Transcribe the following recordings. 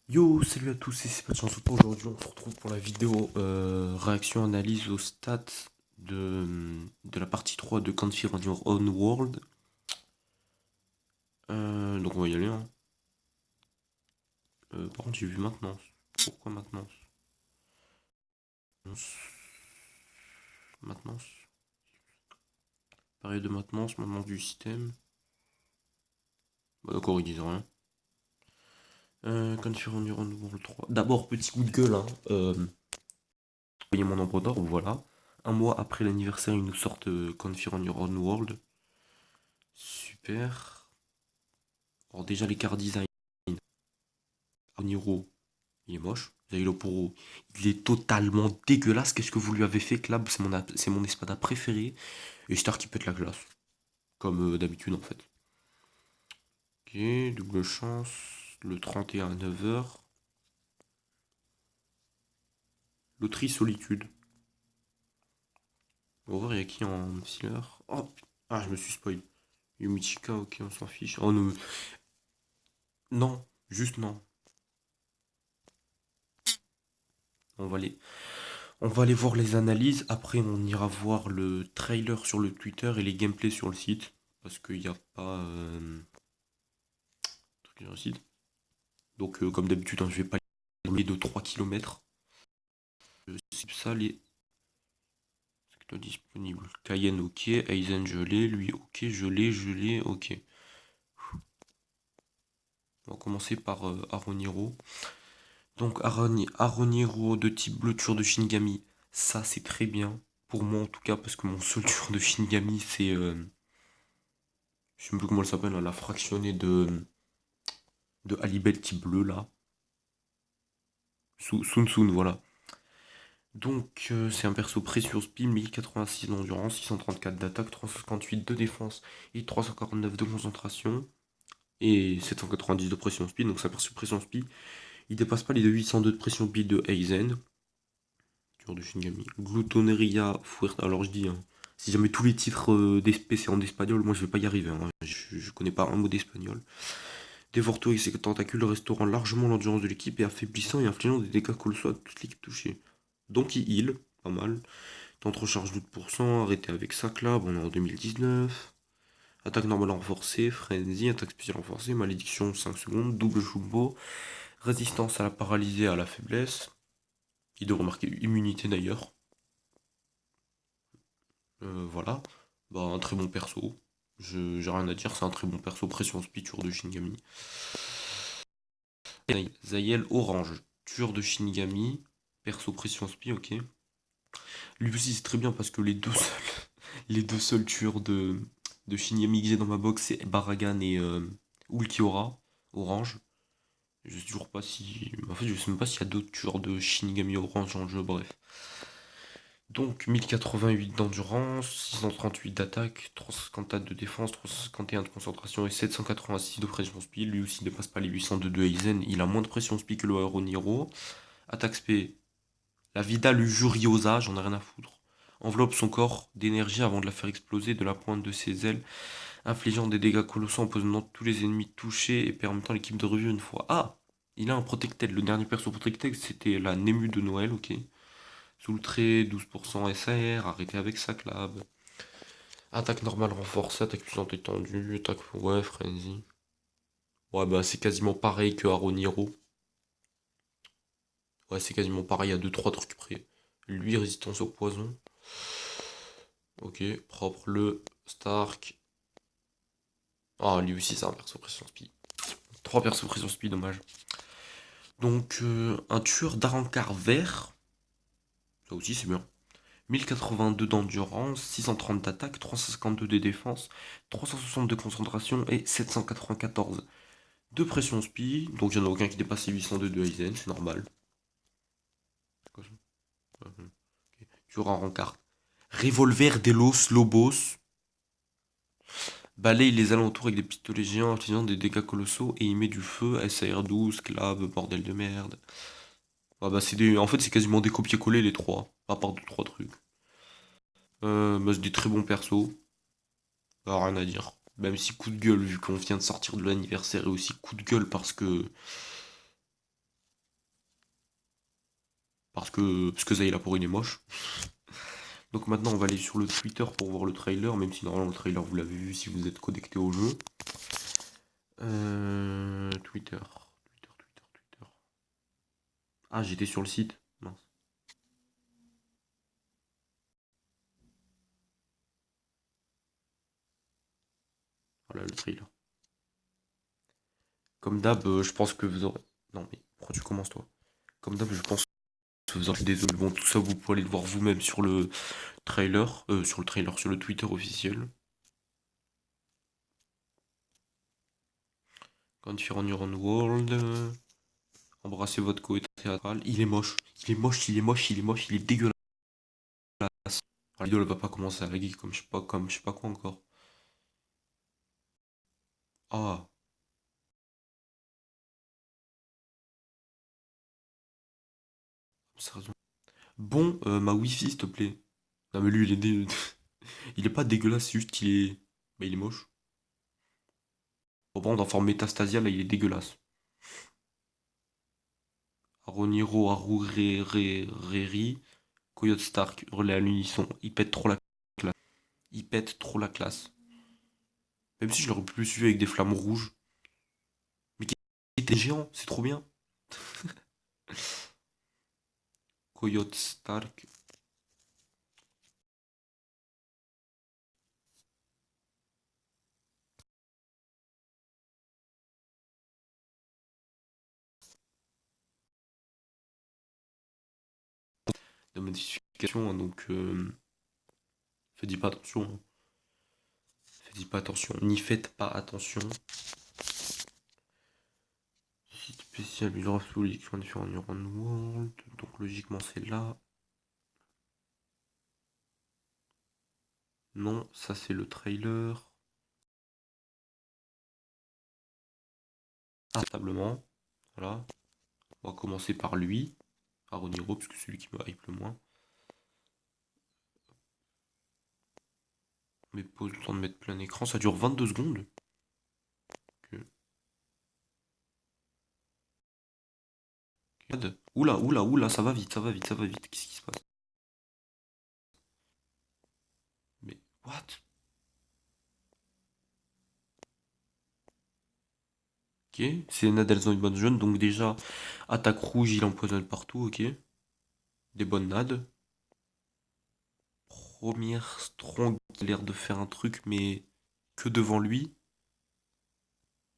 Yo, salut à tous, c'est pas de chance pas. Aujourd'hui on se retrouve pour la vidéo réaction analyse aux stats de la partie 3 de Config on Your Own World. Donc on va y aller, hein. Par contre j'ai vu maintenance. Pourquoi maintenance? Maintenance. Pareil de maintenance, maintenance du système. Bah d'accord, ils disent rien. Config on Your Own World 3. D'abord petit coup de gueule, hein. Voyez mon nombre d'or, voilà. Un mois après l'anniversaire, ils nous sortent Config on Your Own World. Super. Alors déjà l'écart design, Niro, il est moche. Zailopuro, il est totalement dégueulasse. Qu'est-ce que vous lui avez fait, Clab? C'est mon espada préféré. Et Star qui pète la glace. Comme d'habitude en fait. Ok, double chance. Le 31 à 9h. Loterie solitude. On va voir, il y a qui en sealer. Oh, ah, je me suis spoil. Yumichika, ok, on s'en fiche. Oh non, non, juste non. On va aller, on va aller voir les analyses. Après, on ira voir le trailer sur le Twitter et les gameplays sur le site. Parce qu'il n'y a pas truc sur le site. Donc, comme d'habitude, hein, je vais pas aller de 3 km. C'est ça les secteurs disponibles. Cayenne, ok. Aizen, je l'ai. Lui, ok. Je l'ai, ok. On va commencer par Aroniro. Donc, Aroniro de type bleu, tueur de Shinigami. Ça, c'est très bien. Pour moi, en tout cas, parce que mon seul tueur de Shinigami, c'est. Je sais plus comment elle s'appelle, là, la fractionnée de Alibel type bleu, là. Sun Sun, voilà. Donc, c'est un perso précieux speed, 1086 d'endurance, 634 d'attaque, 358 de défense et 349 de concentration. Et 790 de pression speed, donc c'est un perso pression speed. Il dépasse pas les 802 de pression speed de Aizen. Tueur de Shinigami. Glutoneria Fuerte. Alors je dis, hein, si jamais tous les titres d'espèce c'est en espagnol, moi je vais pas y arriver, hein. Je connais pas un mot d'espagnol. Dévore-toi avec ses tentacules restaurant largement l'endurance de l'équipe et affaiblissant et infligeant des dégâts colossaux à toute l'équipe touchée. Donc il heal, pas mal. Temps de recharge 12%, arrêté avec Sakla, bon on est en 2019. Attaque normale renforcée, Frenzy, attaque spéciale renforcée, malédiction 5 secondes, double Jumbo, résistance à la paralysée et à la faiblesse. Il devrait marquer immunité d'ailleurs. Voilà. Bah un très bon perso. J'ai rien à dire, c'est un très bon perso, pression speed, tueur de Shinigami. Zayel Orange, tueur de Shinigami, perso pression speed, ok. Lui aussi c'est très bien parce que les deux seuls tueurs de Shinigami que j'ai dans ma box, c'est Baragan et Ulquiorra, Orange. Je sais toujours pas si. En fait, je sais même pas s'il y a d'autres tueurs de Shinigami Orange dans le jeu, bref. Donc 1088 d'endurance, 638 d'attaque, 354 de défense, 351 de concentration et 786 de pression speed. Lui aussi ne dépasse pas les 802 de Aizen. Il a moins de pression speed que le Aeroniro. Attaque spé, la Vida Lujuriosa, j'en ai rien à foutre. Enveloppe son corps d'énergie avant de la faire exploser de la pointe de ses ailes, infligeant des dégâts colossaux, empoisonnant tous les ennemis touchés et permettant à l'équipe de revivre une fois. Ah, il a un Protected. Le dernier perso Protected, c'était la Nemu de Noël, ok. Sous le trait, 12% SAR, arrêté avec sa clave. Attaque normale renforcée, attaque puissante étendue, attaque. Ouais, Frenzy. Ouais, bah c'est quasiment pareil que Aroniro. Ouais, c'est quasiment pareil à deux trois trucs près. Lui, résistance au poison. Ok, propre. Le Stark. Ah, lui aussi, c'est un perso pression speed. Trois persos pression speed, dommage. Donc, un tueur d'Arankar vert. Ça aussi, c'est bien. 1082 d'endurance, 630 d'attaque, 352 de défense, 360 de concentration et 794 de pression speed. Donc il n'y en a aucun qui dépasse les 802 de Aizen, c'est normal. Tu auras en carte. Revolver de los Lobos. Balaye les alentours avec des pistolets géants infligeant des dégâts colossaux et il met du feu, SAR-12, clave, bordel de merde. Ah bah en fait c'est quasiment des copier-coller les trois, à part deux trois trucs. Bah, c'est des très bons persos. Bah, rien à dire. Même si coup de gueule, vu qu'on vient de sortir de l'anniversaire, et aussi coup de gueule parce que Parce que Zay Laporo il est moche. Donc maintenant on va aller sur le Twitter pour voir le trailer, même si normalement le trailer vous l'avez vu si vous êtes connecté au jeu. Twitter. Twitter. Ah, j'étais sur le site. Mince. Voilà le trailer. Comme d'hab, je pense que vous aurez. Non mais pourquoi tu commences toi? Comme d'hab, je pense que vous aurez des bon tout ça vous pouvez aller le voir vous-même sur le trailer, sur le Twitter officiel. Confirm Your Own World. Embrassez votre coétérique théâtral. Il est moche. Il est dégueulasse. La vidéo elle va pas commencer à laguer comme je sais pas quoi encore. Ah, sérieusement. Bon, ma wifi s'il te plaît. Non mais lui il est pas dégueulasse, c'est juste qu'il est. Bah il est moche. Bon, dans forme métastasia là il est dégueulasse. Aroniro, Arureri, Coyote Stark, relais à l'unisson. Il pète trop la classe. Il pète trop la classe. Même si je l'aurais plus suivi avec des flammes rouges. Mais qui était géant, c'est trop bien. Coyote Stark. De modification, hein, donc faites pas attention. Hein. Faites pas attention. N'y faites pas attention. Site spécial, Visual Public, différent Neuron World. Donc logiquement c'est là. Non, ça c'est le trailer. Instablement. Voilà. On va commencer par lui. Aroniro, parce que c'est celui qui me hype le moins. Mais pause le temps de mettre plein écran. Ça dure 22 secondes. Ok. Oula, oula, oula, ça va vite, ça va vite, ça va vite. Qu'est-ce qui se passe? Mais, what? Ok, c'est Nadal dans une bonne jeune, donc déjà, attaque rouge, il empoisonne partout, ok. Des bonnes nades. Première strong qui a l'air de faire un truc, mais que devant lui.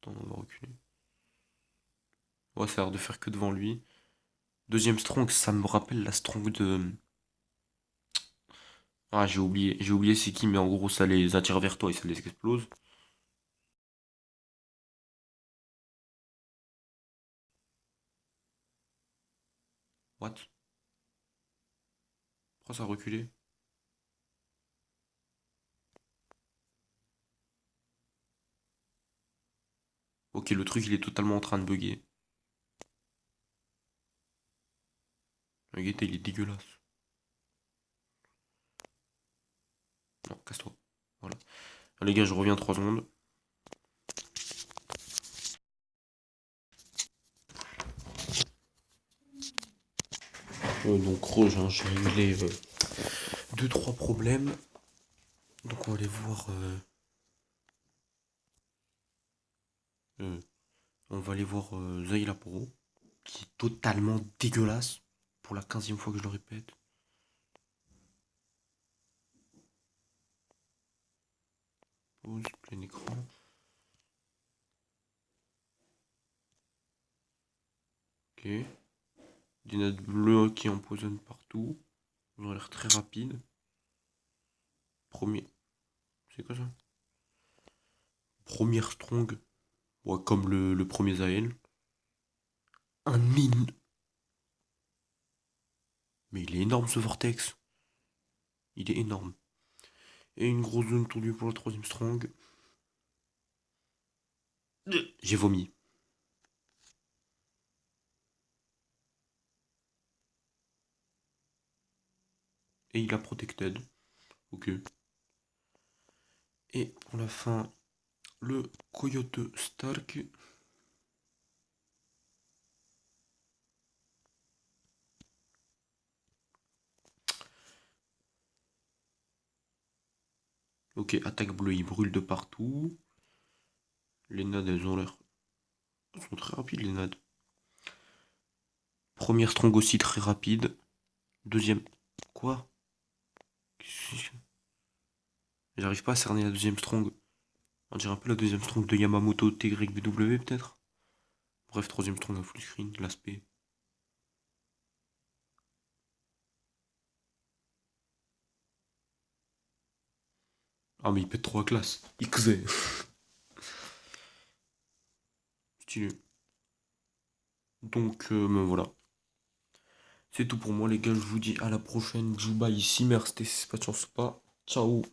Attends, on va reculer. Ouais, ça a l'air de faire que devant lui. Deuxième strong, ça me rappelle la strong de. Ah, j'ai oublié c'est qui, mais en gros, ça les attire vers toi et ça les explose. What? Pourquoi ça a reculé? Ok, le truc, il est totalement en train de bugger. Le gars, il est dégueulasse. Non, casse-toi. Voilà. Les gars, je reviens 3 secondes. Donc, Roge, hein, j'ai réglé 2-3 problèmes. Donc, on va aller voir. Euh, on va aller voir Zay Laporo, qui est totalement dégueulasse. Pour la 15e fois que je le répète. Pause, plein écran. Ok. Des notes bleues qui empoisonnent partout. Ils ont l'air très rapides. Premier. C'est quoi ça? Première strong. Ouais, comme le premier Zael. Un mine. Mais il est énorme ce vortex. Il est énorme. Et une grosse zone tendue pour la troisième strong. J'ai vomi. Et il a protected. Ok. Et pour la fin, le Coyote Stark. Ok, attaque bleue, il brûle de partout. Les nades, elles ont l'air... Elles sont très rapides, les nades. Première strong aussi très rapide. Deuxième... Quoi? J'arrive pas à cerner la deuxième strong. On dirait un peu la deuxième strong de Yamamoto TYBW peut-être. Bref, troisième strong à full screen, l'aspect. Ah mais il pète trop à classe. XZ. Stylé. Donc ben voilà. C'est tout pour moi les gars, je vous dis à la prochaine. Juba ici, merci, c'est pas de chance ou pas. Ciao.